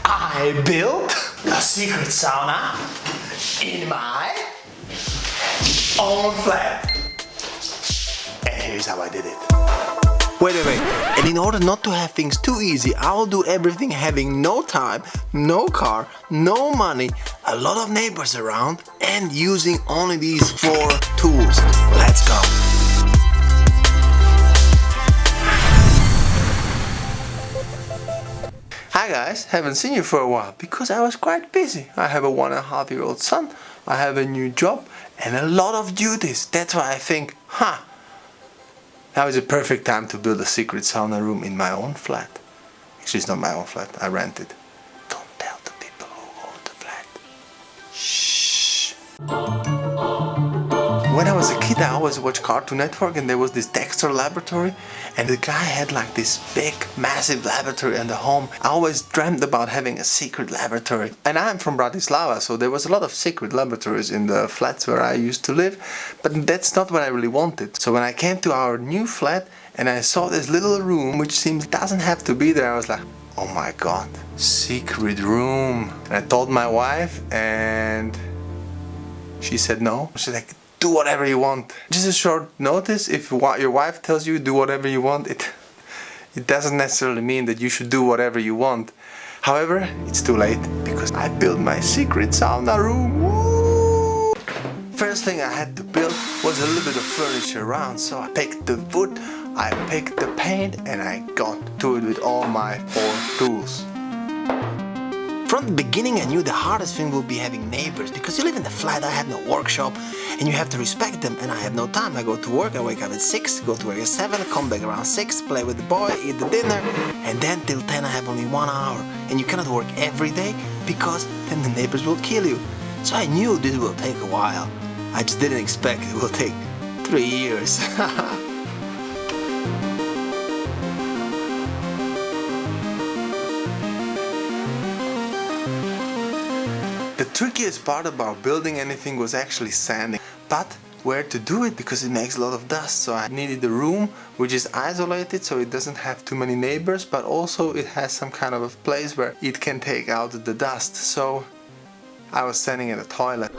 I built a secret sauna in my own flat. And here's how I did it. Wait. And in order not to have things too easy, I will do everything having no time, no car, no money, a lot of neighbors around, and using only these 4 tools. Let's go. Hi guys, haven't seen you for a while because I was quite busy. I have a 1.5-year-old son, I have a new job and a lot of duties. That's why I think, now is a perfect time to build a secret sauna room in my own flat. Actually, it's not my own flat, I rent it. Don't tell the people who own the flat. Shh. When I was a kid, I always watched Cartoon Network and there was this Dexter laboratory and the guy had like this big, massive laboratory in the home. I always dreamt about having a secret laboratory. And I'm from Bratislava, so there was a lot of secret laboratories in the flats where I used to live, but that's not what I really wanted. So when I came to our new flat and I saw this little room, which seems doesn't have to be there, I was like, oh my god, secret room. And I told my wife and she said no. She's like, do whatever you want. Just a short notice, if your wife tells you do whatever you want, it doesn't necessarily mean that you should do whatever you want. However, it's too late because I built my secret sauna room. Woo! First thing I had to build was a little bit of furniture around, so I picked the wood, I picked the paint, and I got to it with all my 4 tools. From the beginning I knew the hardest thing would be having neighbors, because you live in a flat, I have no workshop, and you have to respect them, and I have no time. I go to work, I wake up at 6, go to work at 7, come back around 6, play with the boy, eat the dinner, and then till 10 I have only 1 hour. And you cannot work every day, because then the neighbors will kill you. So I knew this will take a while. I just didn't expect it will take 3 years. The trickiest part about building anything was actually sanding, but where to do it because it makes a lot of dust. So I needed a room which is isolated so it doesn't have too many neighbors, but also it has some kind of a place where it can take out the dust. So I was sanding in the toilet.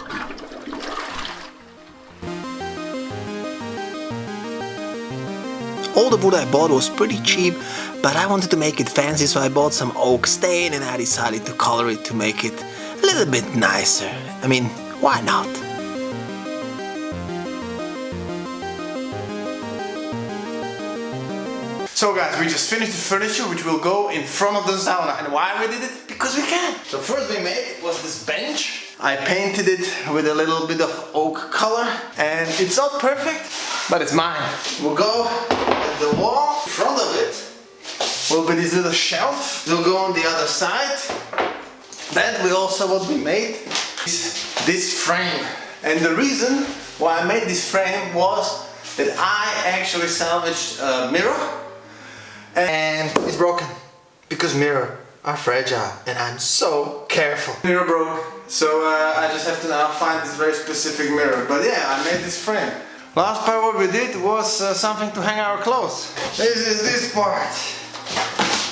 All the wood I bought was pretty cheap, but I wanted to make it fancy, so I bought some oak stain and I decided to color it to make it a little bit nicer. I mean, why not? So guys, we just finished the furniture which will go in front of the sauna. And why we did it? Because we can. So first we made was this bench. I painted it with a little bit of oak color and it's not perfect, but it's mine. We'll go at the wall. In front of it will be this little shelf. It'll go on the other side. Then we also what we made is this frame. And the reason why I made this frame was that I actually salvaged a mirror and it's broken because mirrors are fragile and I'm so careful. Mirror broke, so I just have to now find this very specific mirror. But yeah, I made this frame. Last part what we did was something to hang our clothes. This is this part.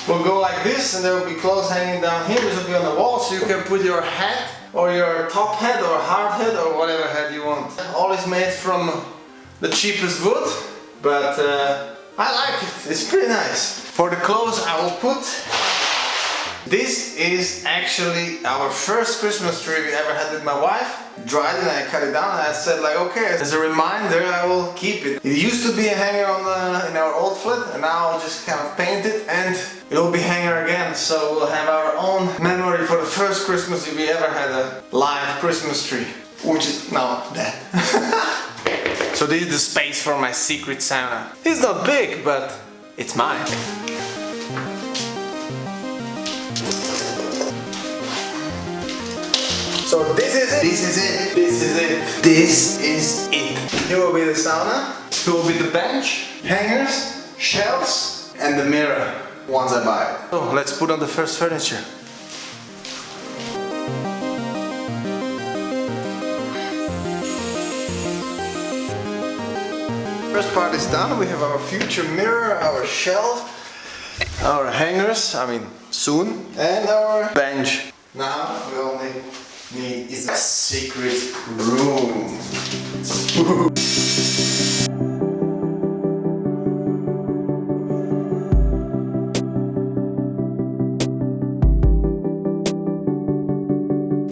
We'll go like this and there will be clothes hanging down here. This will be on the wall so you can put your hat or your top hat or hard hat or whatever hat you want. All is made from the cheapest wood, but I like it. It's pretty nice. For the clothes I will put, this is actually our first Christmas tree we ever had with my wife. Dried it and I cut it down and I said like, okay, as a reminder I will keep it. It used to be a hanger on in our old flat and now I'll just kind of paint it and it will be hanger again. So we'll have our own memory for the first Christmas we ever had a live Christmas tree, which is now dead. So this is the space for my secret sauna. It's not big, but it's mine. So this is it. This is it. This is it. This is it. Here will be the sauna. Here will be the bench, hangers, shelves, and the mirror once I buy it. So let's put on the first furniture. First part is done. We have our future mirror, our shelf, our hangers, I mean soon, and our bench. Now we only need is a secret room.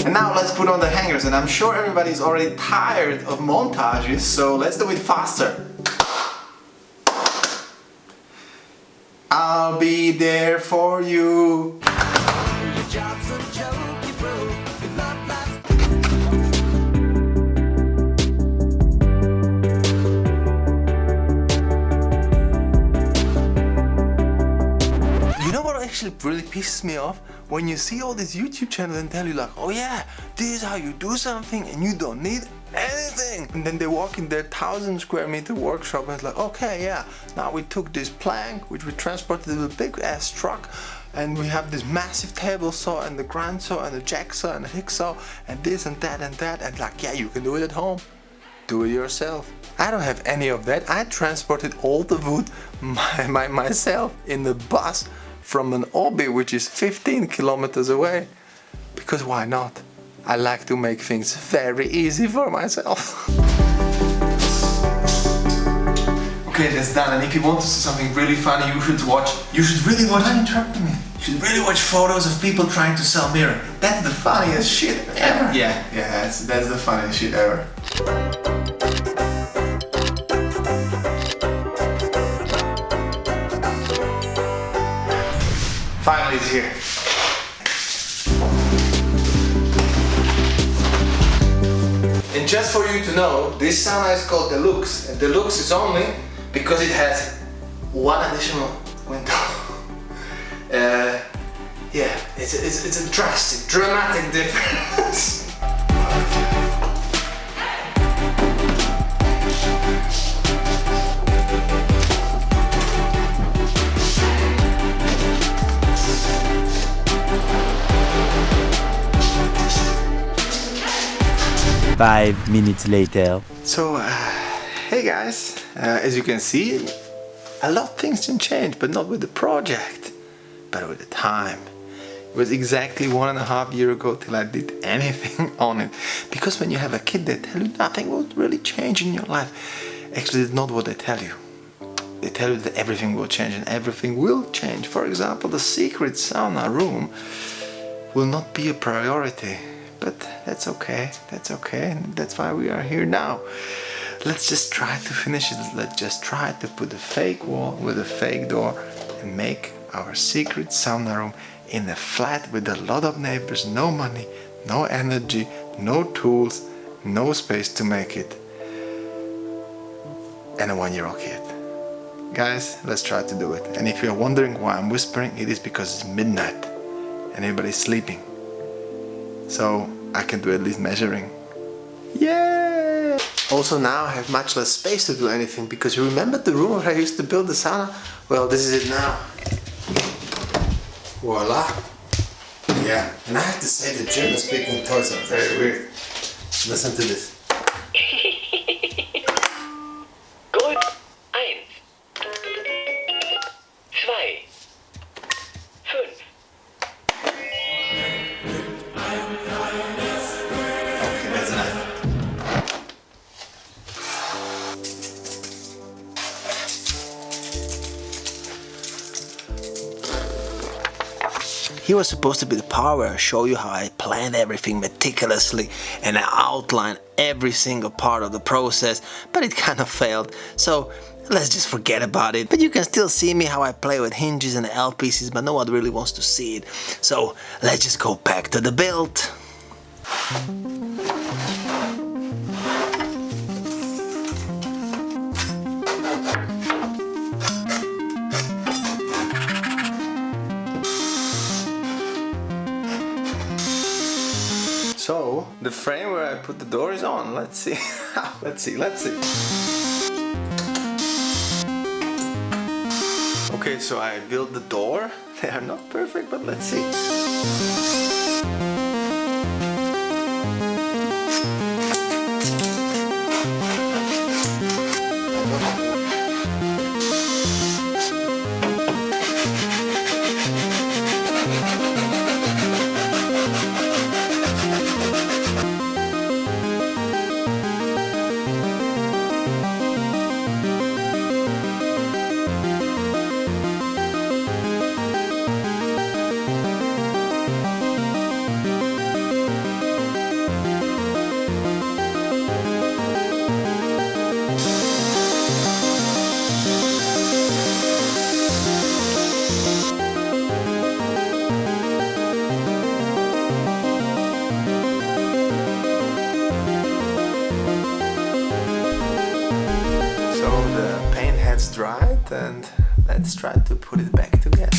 And now let's put on the hangers, and I'm sure everybody's already tired of montages, so let's do it faster. I'll be there for you. Actually really pisses me off when you see all these YouTube channels and tell you like, oh yeah, this is how you do something and you don't need anything. And then they walk in their 1,000 square meter workshop and it's like, okay, yeah, now we took this plank which we transported with a big ass truck, and we have this massive table saw and the grind saw and the jack saw and the hick saw and this and that, and like, yeah, you can do it at home. Do it yourself. I don't have any of that. I transported all the wood myself in the bus from an Obi, which is 15 kilometers away. Because why not? I like to make things very easy for myself. Okay, that's done. And if you want to see something really funny, you should really watch, I'm interrupting me. You should really watch photos of people trying to sell mirror. That's the funniest shit ever. Yeah, that's the funniest shit ever. Finally it's here. And just for you to know, this sauna is called Deluxe. And Deluxe is only because it has one additional window. Yeah, it's a drastic, dramatic difference. Five minutes later. So, hey guys, as you can see, a lot of things didn't change, but not with the project, but with the time. It was exactly 1.5 years ago till I did anything on it. Because when you have a kid, they tell you nothing will really change in your life. Actually, it's not what they tell you. They tell you that everything will change, and everything will change. For example, the secret sauna room will not be a priority. But that's okay, and that's why we are here now. Let's just try to finish it. Let's just try to put a fake wall with a fake door and make our secret sauna room in a flat with a lot of neighbors, no money, no energy, no tools, no space to make it, and a 1-year-old kid. Guys, let's try to do it. And if you're wondering why I'm whispering, it is because it's midnight and everybody's sleeping. So I can do at least measuring. Yeah! Also now I have much less space to do anything, because you remember the room where I used to build the sauna? Well, this is it now. Voila! Yeah, and I have to say the German speaking toys are very weird. Listen to this. Grün 1 2 5 He was supposed to be the part where I show you how I planned everything meticulously and I outlined every single part of the process, but it kind of failed, so let's just forget about it. But you can still see me how I play with hinges and L pieces, but no one really wants to see it, so let's just go back to the build. So, the frame where I put the door is on. Let's see. let's see. Okay, so I built the door. They are not perfect, but let's see. and let's try to put it back together.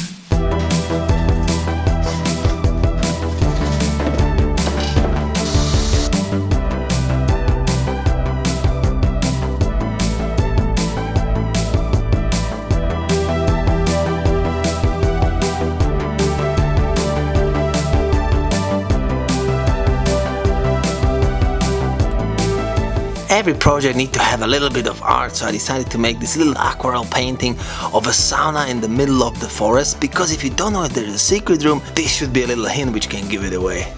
Every project needs to have a little bit of art, so I decided to make this little aquarelle painting of a sauna in the middle of the forest, because if you don't know if there's a secret room, this should be a little hint which can give it away.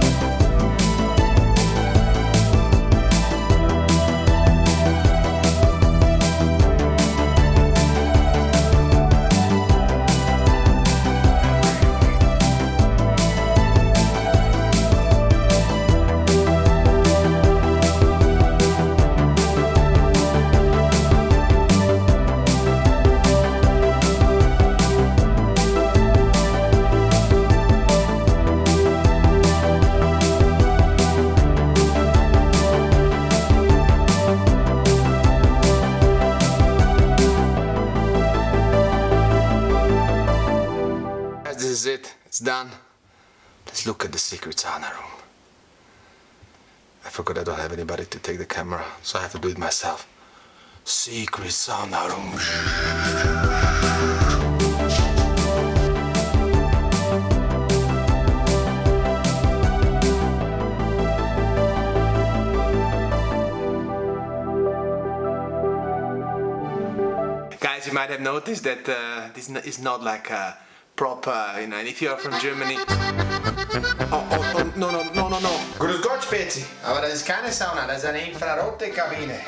This is it, it's done. Let's look at the secret sauna room. I forgot I don't have anybody to take the camera, so I have to do it myself. Secret sauna room. Guys, you might have noticed that this is not like a proper, you know, and if you are from Germany... Oh, no. Grüß Gott, Spezi. Aber das ist keine Sauna, das ist eine infrarote Kabine.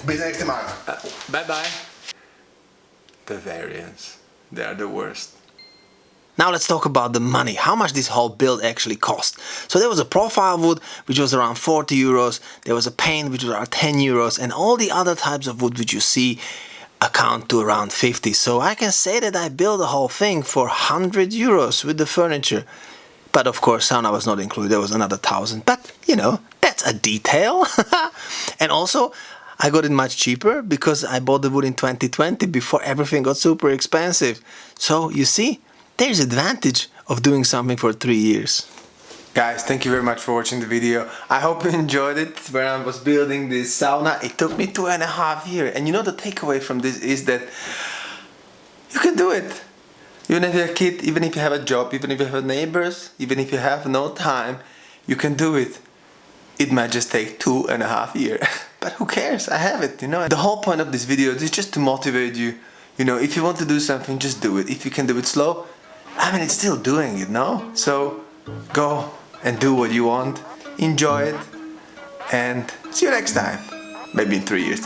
Bis nächste Mal. Bye bye. Bavarians, they are the worst. Now let's talk about the money, how much this whole build actually cost. So there was a profile wood which was around 40 euros, there was a paint which was around 10 euros, and all the other types of wood which you see account to around 50. So I can say that I built the whole thing for 100 euros with the furniture. But of course sauna was not included, there was another 1,000. But you know, that's a detail. And also I got it much cheaper because I bought the wood in 2020 before everything got super expensive. So you see, there's advantage of doing something for 3 years. Guys, thank you very much for watching the video. I hope you enjoyed it. When I was building this sauna, it took me 2.5 years. And you know, the takeaway from this is that you can do it. Even if you're a kid, even if you have a job, even if you have neighbors, even if you have no time, you can do it. It might just take 2.5 years. But who cares? I have it, you know. The whole point of this video is just to motivate you. You know, if you want to do something, just do it. If you can do it slow, I mean, it's still doing it, no? So go and do what you want, enjoy it, and see you next time. Maybe in 3 years.